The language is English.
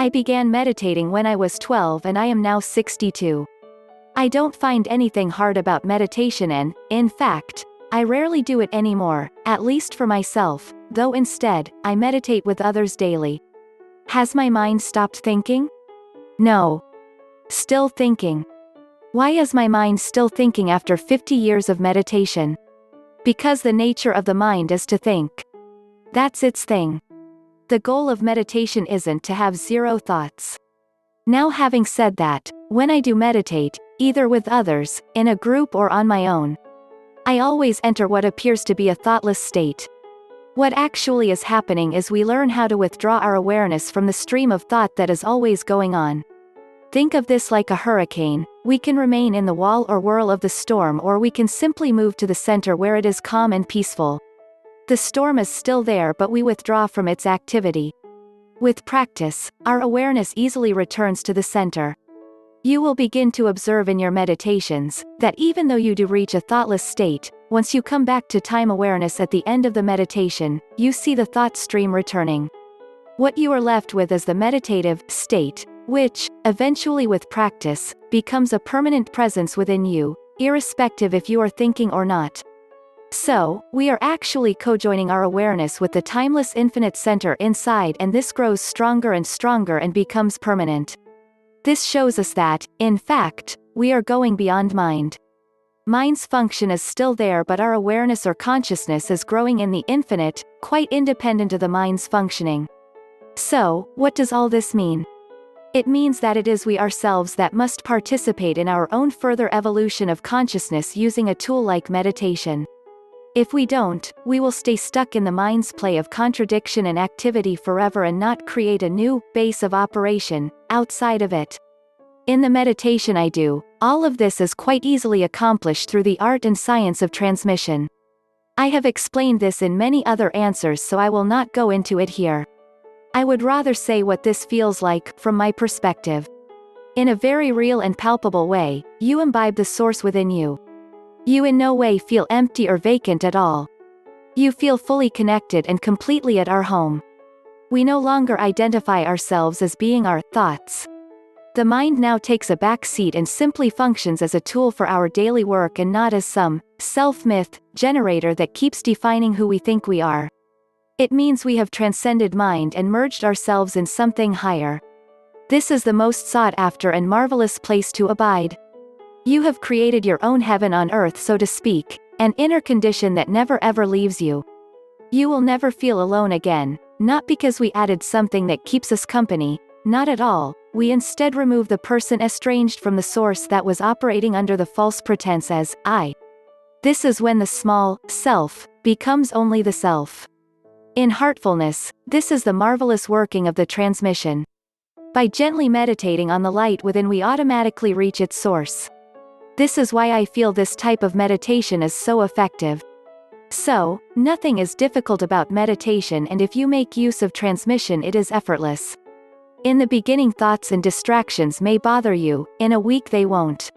I began meditating when I was 12 and I am now 62. I don't find anything hard about meditation and, in fact, I rarely do it anymore, at least for myself, though instead, I meditate with others daily. Has my mind stopped thinking? No. Still thinking. Why is my mind still thinking after 50 years of meditation? Because the nature of the mind is to think. That's its thing. The goal of meditation isn't to have zero thoughts. Now, having said that, when I do meditate, either with others, in a group or on my own, I always enter what appears to be a thoughtless state. What actually is happening is we learn how to withdraw our awareness from the stream of thought that is always going on. Think of this like a hurricane. We can remain in the wall or whirl of the storm, or we can simply move to the center where it is calm and peaceful. The storm is still there, but we withdraw from its activity. With practice, our awareness easily returns to the center. You will begin to observe in your meditations that even though you do reach a thoughtless state, once you come back to time awareness at the end of the meditation, you see the thought stream returning. What you are left with is the meditative state, which, eventually with practice, becomes a permanent presence within you, irrespective if you are thinking or not. So, we are actually co-joining our awareness with the timeless infinite center inside, and this grows stronger and stronger and becomes permanent. This shows us that, in fact, we are going beyond mind. Mind's function is still there, but our awareness or consciousness is growing in the infinite, quite independent of the mind's functioning. So, what does all this mean? It means that it is we ourselves that must participate in our own further evolution of consciousness using a tool like meditation. If we don't, we will stay stuck in the mind's play of contradiction and activity forever and not create a new base of operation outside of it. In the meditation I do, all of this is quite easily accomplished through the art and science of transmission. I have explained this in many other answers, so I will not go into it here. I would rather say what this feels like, from my perspective. In a very real and palpable way, you imbibe the source within you. You in no way feel empty or vacant at all. You feel fully connected and completely at our home. We no longer identify ourselves as being our thoughts. The mind now takes a back seat and simply functions as a tool for our daily work and not as some self-myth generator that keeps defining who we think we are. It means we have transcended mind and merged ourselves in something higher. This is the most sought after and marvelous place to abide. You have created your own heaven on earth, so to speak, an inner condition that never ever leaves you. You will never feel alone again, not because we added something that keeps us company, not at all. We instead remove the person estranged from the source that was operating under the false pretense as I. This is when the small self becomes only the self. In heartfulness, this is the marvelous working of the transmission. By gently meditating on the light within, we automatically reach its source. This is why I feel this type of meditation is so effective. So, nothing is difficult about meditation, and if you make use of transmission, it is effortless. In the beginning, thoughts and distractions may bother you, in a week they won't.